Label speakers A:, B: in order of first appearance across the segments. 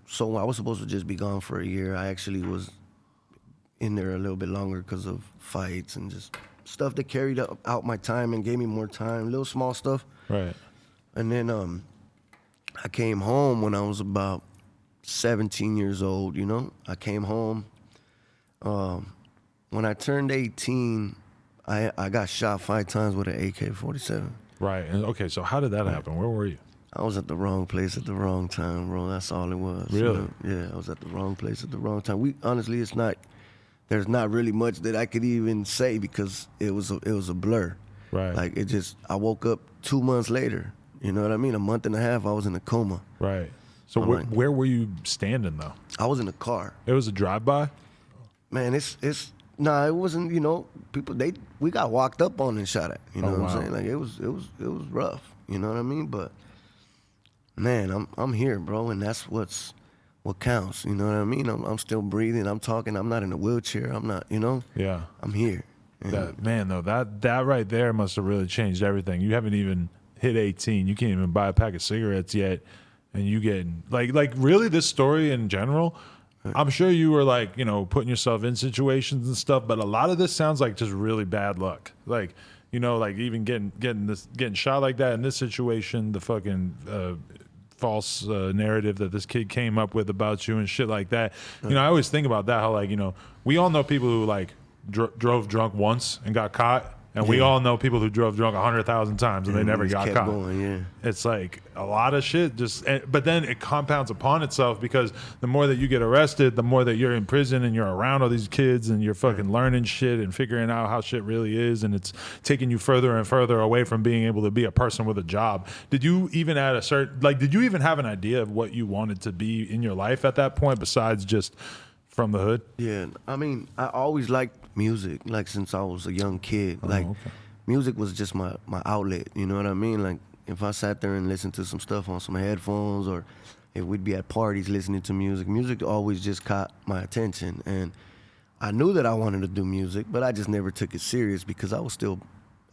A: So I was supposed to just be gone for a year. I actually was in there a little bit longer because of fights and just stuff that carried out my time and gave me more time, little small stuff.
B: Right.
A: And then I came home when I was about 17 years old, you know. I came home. When I turned 18, I got shot 5 times with an AK-47.
B: Right. And okay, so how did that happen? Where were you?
A: I was at the wrong place at the wrong time, bro. That's all it was. you
B: Really?
A: know? Yeah, I was at the wrong place at the wrong time. Honestly, there's not really much that I could even say because it was a blur.
B: Right.
A: Like I woke up 2 months later. You know what I mean? A month and a half, I was in a coma.
B: Right. So where were you standing though?
A: I was in a car.
B: It was a drive-by?
A: Man, it wasn't, you know, we got walked up on and shot at. You know what I'm saying? Like it was rough. You know what I mean? But man, I'm here, bro, and that's what counts. You know what I mean? I'm still breathing. I'm talking. I'm not in a wheelchair. I'm not. You know.
B: Yeah.
A: I'm here.
B: That right there must have really changed everything. You haven't even hit 18. You can't even buy a pack of cigarettes yet, and you getting like really this story in general. I'm sure you were like, you know, putting yourself in situations and stuff, but a lot of this sounds like just really bad luck. Like, you know, like even getting shot like that in this situation, the fucking false narrative that this kid came up with about you and shit like that. You know, I always think about that, how like, you know, we all know people who like drove drunk once and got caught. And we all know people who drove drunk 100,000 times and they never got caught. It's like a lot of shit. But then it compounds upon itself because the more that you get arrested, the more that you're in prison and you're around all these kids and you're fucking learning shit and figuring out how shit really is, and it's taking you further and further away from being able to be a person with a job. Did you even did you even have an idea of what you wanted to be in your life at that point besides just from the hood?
A: Yeah, I mean, I always liked music, like since I was a young kid. Music was just my outlet, you know what I mean? Like if I sat there and listened to some stuff on some headphones, or if we'd be at parties listening to music always just caught my attention. And I knew that I wanted to do music, but I just never took it serious because I was still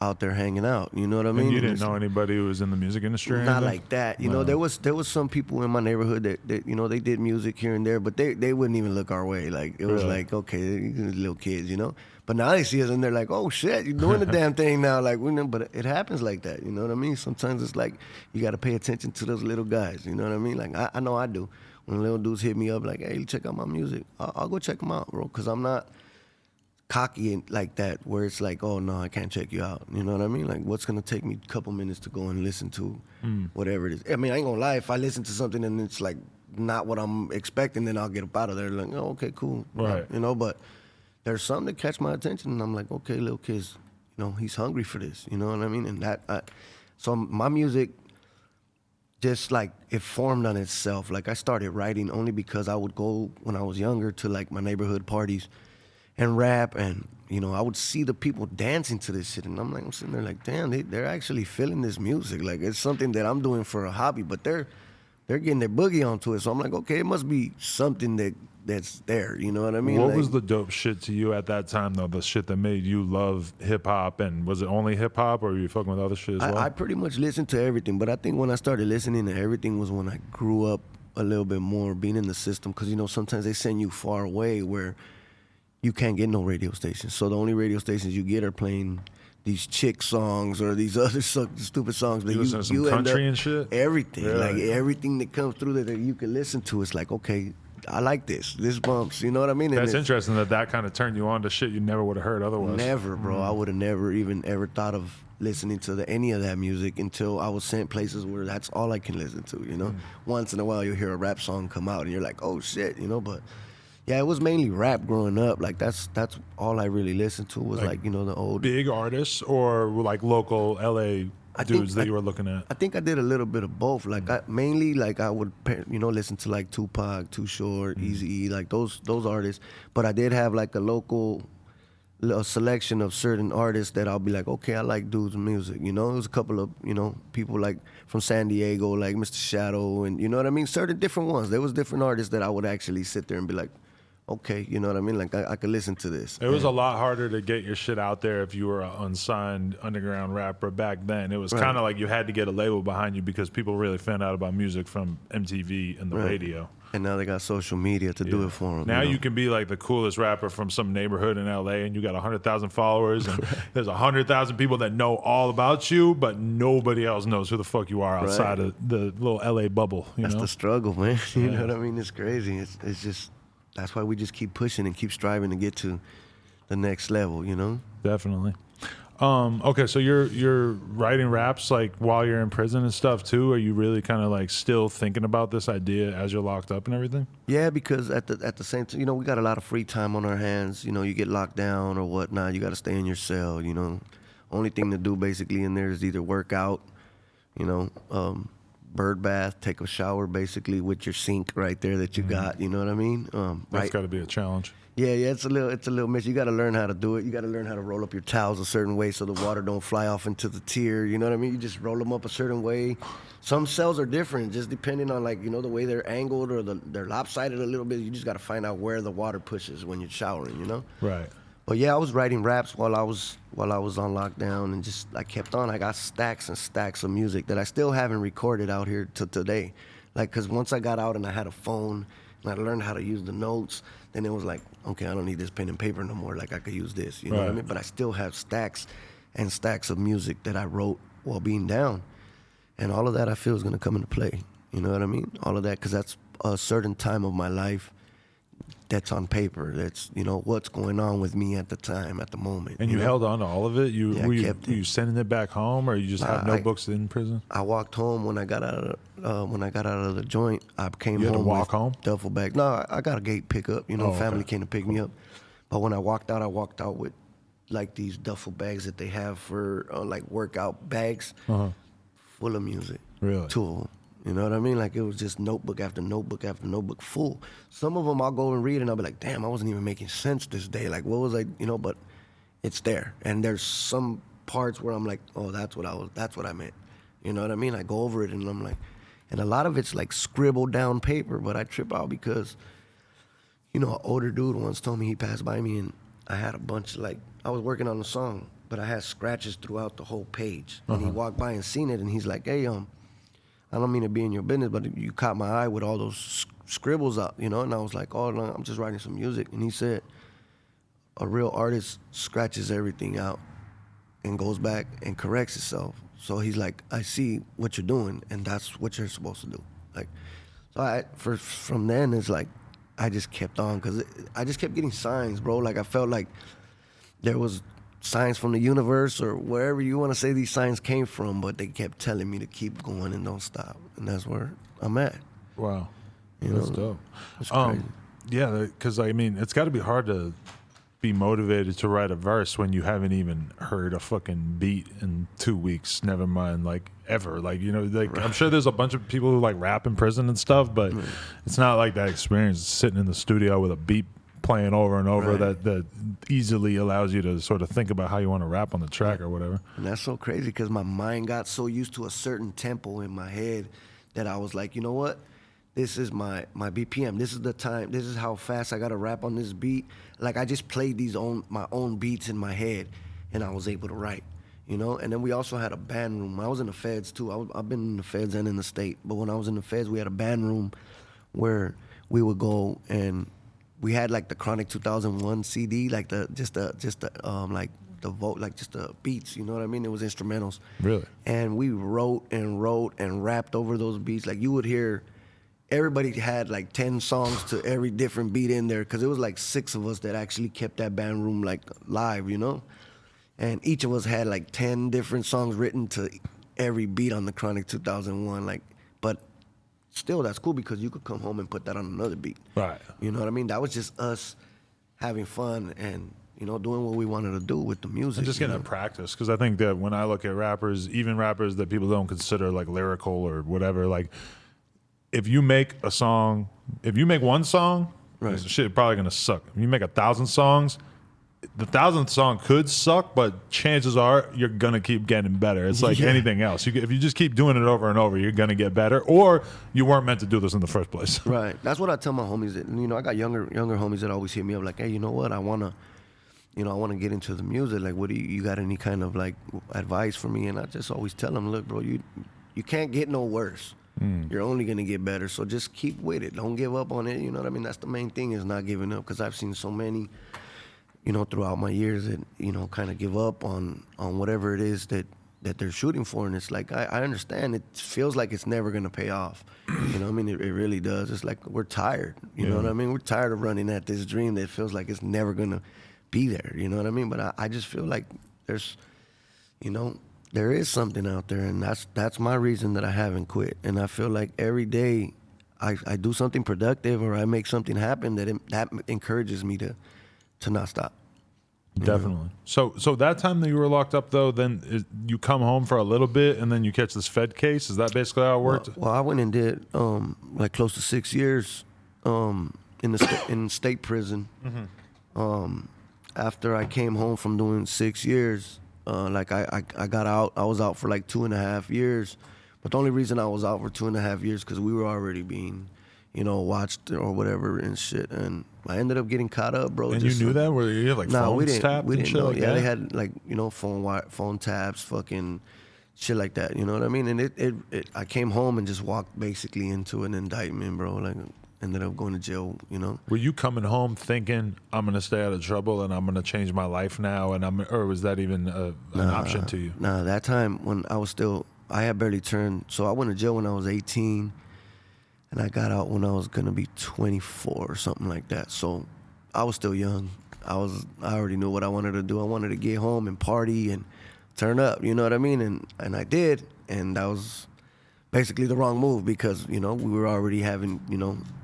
A: out there hanging out, you know what I mean?
B: And you didn't know anybody who was in the music industry?
A: Not like that. You know, there was some people in my neighborhood that you know, they did music here and there, but they wouldn't even look our way. Like it was like, okay, these little kids, you know. But now they see us and they're like, oh shit, you're doing the damn thing now. Like, but it happens like that, you know what I mean? Sometimes it's like you got to pay attention to those little guys, you know what I mean? Like I know I do. When little dudes hit me up like, hey, check out my music, I'll go check them out, bro, because I'm not cocky like that where it's like, oh no, I can't check you out, you know what I mean? Like what's gonna take me a couple minutes to go and listen to whatever it is. I mean, I ain't gonna lie, if I listen to something and it's like not what I'm expecting, then I'll get up out of there like, oh, okay, cool,
B: right,
A: you know. But there's something that catch my attention and I'm like, okay, little kid's, you know, he's hungry for this, you know what I mean? And so my music just like it formed on itself. Like I started writing only because I would go when I was younger to like my neighborhood parties and rap, and you know, I would see the people dancing to this shit, and I'm sitting there like, damn, they're actually feeling this music. Like it's something that I'm doing for a hobby, but they're getting their boogie onto it. So I'm like, okay, it must be something that's there. You know what I mean?
B: What was the dope shit to you at that time though? The shit that made you love hip hop, and was it only hip hop, or were you fucking with other shit as well?
A: I pretty much listened to everything, but I think when I started listening to everything was when I grew up a little bit more, being in the system, because you know sometimes they send you far away where you can't get no radio stations. So the only radio stations you get are playing these chick songs or these other stupid songs. But
B: you listen to some country and shit?
A: Everything. Yeah. Like everything that comes through that you can listen to, it's like, okay, I like this. This bumps, you know what I mean?
B: That's interesting that kind of turned you on to shit you never would have heard otherwise.
A: Never, bro. I would have never even ever thought of listening to any of that music until I was sent places where that's all I can listen to, you know? Once in a while you'll hear a rap song come out and you're like, oh shit, you know, but yeah, it was mainly rap growing up. Like that's all I really listened to was like you know, the old
B: big artists or like local LA dudes that you were looking at.
A: I think I did a little bit of both. Like I would you know, listen to like Tupac, Too Short, Eazy-E, like those artists. But I did have like a selection of certain artists that I'll be like, okay, I like dudes' music. You know, there's a couple of, you know, people like from San Diego, like Mr. Shadow, and you know what I mean? Certain different ones. There was different artists that I would actually sit there and be like, okay, you know what I mean? Like I could listen to this.
B: It was a lot harder to get your shit out there if you were an unsigned underground rapper back then. It was kind of like you had to get a label behind you because people really found out about music from MTV and the radio.
A: And now they got social media to do it for them.
B: Now you can be like the coolest rapper from some neighborhood in LA, and you got 100,000 followers, and there's 100,000 people that know all about you, but nobody else knows who the fuck you are outside of the little LA bubble.
A: That's the struggle, man. You know what I mean? It's crazy. It's just, that's why we just keep pushing and keep striving to get to the next level, you know?
B: Definitely. Okay, so you're writing raps like while you're in prison and stuff too. Are you really kind of like still thinking about this idea as you're locked up and everything?
A: Yeah, because at the same time, you know, we got a lot of free time on our hands. You know, you get locked down or whatnot, you got to stay in your cell. You know, only thing to do basically in there is either work out, you know, bird bath, take a shower basically with your sink right there that you got. You know what I mean?
B: That's got to be a challenge.
A: Yeah, it's a little mess. You got to learn how to do it. You got to learn how to roll up your towels a certain way so the water don't fly off into the tier. You know what I mean? You just roll them up a certain way. Some cells are different, just depending on like, you know, the way they're angled or they're lopsided a little bit. You just got to find out where the water pushes when you're showering. You know?
B: Right.
A: But yeah, I was writing raps while I was on lockdown, and just I kept on. I got stacks and stacks of music that I still haven't recorded out here to today. Like, cause once I got out and I had a phone and I learned how to use the notes, then it was like, okay, I don't need this pen and paper no more. Like I could use this, you know what I mean? But I still have stacks and stacks of music that I wrote while being down, and all of that I feel is gonna come into play. You know what I mean? All of that, cause that's a certain time of my life that's on paper. That's, you know, what's going on with me at the time, at the moment.
B: And you
A: know?
B: held on to all of it? Were you sending it back home, or you just had notebooks in prison?
A: I walked home when I got out of the joint. I came home.
B: You had to walk
A: with
B: home?
A: Duffel bag. No, I got a gate pickup. You know, family came to pick me up. But when I walked out with like these duffel bags that they have for like workout bags, full of music.
B: Really?
A: 2 of them. You know what I mean? Like it was just notebook after notebook after notebook full. Some of them I'll go and read and I'll be like, damn, I wasn't even making sense this day. Like what was I, you know, but it's there. And there's some parts where I'm like, oh, that's what I meant. You know what I mean? I go over it and I'm like, and a lot of it's like scribbled down paper, but I trip out because, you know, an older dude once told me, he passed by me and I had a bunch of like, I was working on the song, but I had scratches throughout the whole page. And he walked by and seen it and he's like, hey, I don't mean to be in your business, but you caught my eye with all those scribbles up, you know? And I was like, oh, no, I'm just writing some music. And he said, a real artist scratches everything out and goes back and corrects itself. So he's like, I see what you're doing, and that's what you're supposed to do. Like, so from then, it's like, I just kept on, because I just kept getting signs, bro. Like, I felt like there was signs from the universe or wherever you want to say these signs came from, but they kept telling me to keep going and don't stop, and that's where I'm at.
B: Wow,
A: that's
B: dope.
A: It's crazy.
B: Yeah, because I mean, it's got to be hard to be motivated to write a verse when you haven't even heard a fucking beat in 2 weeks. Never mind, like ever. Like, you know, like I'm sure there's a bunch of people who like rap in prison and stuff, but it's not like that experience sitting in the studio with a beat playing over and over that easily allows you to sort of think about how you want to rap on the track or whatever.
A: And that's so crazy because my mind got so used to a certain tempo in my head that I was like, you know what? This is my BPM. This is the time. This is how fast I got to rap on this beat. Like I just played my own beats in my head, and I was able to write, you know? And then we also had a band room. I was in the feds too. I've been in the feds and in the state. But when I was in the feds, we had a band room where we would go and we had like the Chronic 2001 CD, like just the beats, you know what I mean? It was instrumentals.
B: Really?
A: And we wrote and rapped over those beats. Like you would hear, everybody had like 10 songs to every different beat in there, because it was like 6 of us that actually kept that band room like live, you know? And each of us had like 10 different songs written to every beat on the Chronic 2001, like, but still, that's cool because you could come home and put that on another beat.
B: Right.
A: You know what I mean? That was just us having fun and, you know, doing what we wanted to do with the music.
B: And just getting in practice, because I think that when I look at rappers, even rappers that people don't consider like lyrical or whatever, like if you make one song, shit probably gonna suck. If you make 1,000 songs, the 1,000th song could suck, but chances are you're gonna keep getting better. It's like anything else. If you just keep doing it over and over, you're gonna get better, or you weren't meant to do this in the first place.
A: Right. That's what I tell my homies. That, you know, I got younger homies that always hit me up like, hey, you know what? I wanna get into the music. Like, what do you got any kind of like advice for me? And I just always tell them, look, bro, you can't get no worse. You're only gonna get better. So just keep with it. Don't give up on it. You know what I mean? That's the main thing, is not giving up. Because I've seen so many, throughout my years that kind of give up on whatever it is that they're shooting for. And it's like, I understand. It feels like it's never gonna pay off. You know what I mean? It really does. It's like we're tired. You know what I mean? We're tired of running at this dream that feels like it's never gonna be there. You know what I mean? But I just feel like there's, there is something out there, and that's my reason that I haven't quit. And I feel like every day I do something productive or I make something happen that encourages me to not stop.
B: Definitely. So that time that you were locked up, though, then you come home for a little bit and then you catch this Fed case. Is that basically how it worked?
A: Well, I went and did like close to 6 years in state prison. After I came home from doing 6 years, like I got out. I was out for like 2.5 years. But the only reason I was out for 2.5 years because we were already being, watched or whatever and shit. And I ended up getting caught up, bro.
B: And you knew that? Were you like phones tapped
A: we
B: and
A: didn't
B: shit
A: know.
B: like
A: Yeah,
B: that?
A: they had like, phone taps, fucking shit like that. You know what I mean? And I came home and just walked basically into an indictment, bro. Like, ended up going to jail,
B: Were you coming home thinking, I'm going to stay out of trouble and I'm going to change my life now? Or was that even an option to you?
A: Nah, that time when I had barely turned, so I went to jail when I was 18, and I got out when I was gonna be 24 or something like that. So I was still young. I already knew what I wanted to do. I wanted to get home and party and turn up, you know what I mean? And I did, and that was basically the wrong move because, we were already having,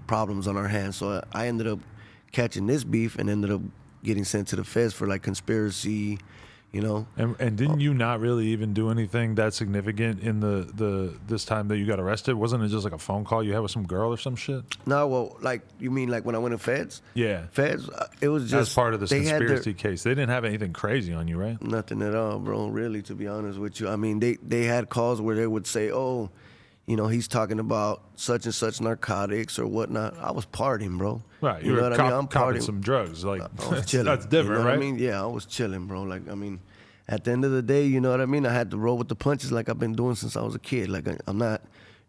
A: problems on our hands. So I ended up catching this beef and ended up getting sent to the feds for like conspiracy,
B: And didn't you not really even do anything that significant in this time that you got arrested? Wasn't it just like a phone call you had with some girl or some shit?
A: No, well, like, you mean like when I went to feds?
B: Yeah.
A: Feds, it was just...
B: As part of this conspiracy case. They didn't have anything crazy on you, right?
A: Nothing at all, bro, really, to be honest with you. I mean, they had calls where they would say, oh, he's talking about such and such narcotics or whatnot. I was partying, bro.
B: Right.
A: You know what I mean? I'm
B: copping
A: partying.
B: some drugs. Like,
A: I was chilling.
B: That's different,
A: you know
B: right?
A: What I mean? Yeah, I was chilling, bro. Like, I mean, at the end of the day, you know what I mean? I had to roll with the punches like I've been doing since I was a kid. Like, I'm not,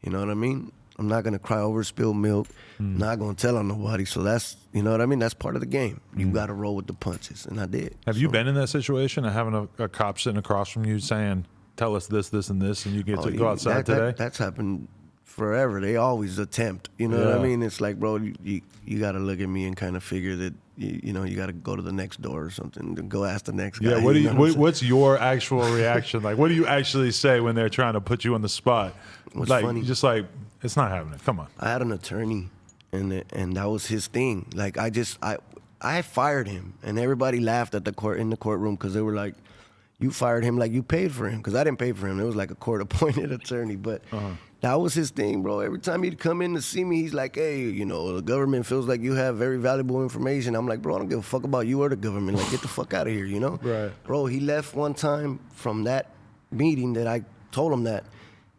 A: you know what I mean? I'm not going to cry over spilled milk. I'm not going to tell on nobody. So that's, you know what I mean? That's part of the game. You got to roll with the punches, and I did.
B: Have you been in that situation of having a cop sitting across from you saying, tell us this, this, and this, and you get to go outside today?
A: That's happened forever. They always attempt. You know what I mean? It's like, bro, you got to look at me and kind of figure that you got to go to the next door or something and go ask the next guy.
B: Yeah. What's your actual reaction? Like, what do you actually say when they're trying to put you on the spot?
A: What's
B: like,
A: funny?
B: Just like, it's not happening. Come on.
A: I had an attorney, and that was his thing. Like, I fired him, and everybody laughed at in the courtroom because they were like, you fired him like you paid for him, because I didn't pay for him. It was like a court-appointed attorney, but that was his thing, bro. Every time he'd come in to see me, he's like, hey, the government feels like you have very valuable information. I'm like, bro, I don't give a fuck about you or the government. Like, get the fuck out of here,
B: Right.
A: Bro, he left one time from that meeting that I told him that.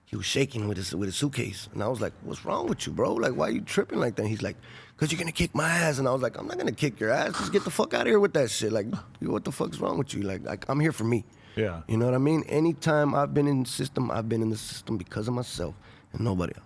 A: He was shaking with his suitcase. And I was like, what's wrong with you, bro? Like, why are you tripping like that? He's like, because you're going to kick my ass. And I was like, I'm not going to kick your ass. Just get the fuck out of here with that shit. Like, what the fuck's wrong with you? Like I'm here for me.
B: Yeah.
A: You know what I mean? Anytime I've been in the system, I've been in the system because of myself and nobody else.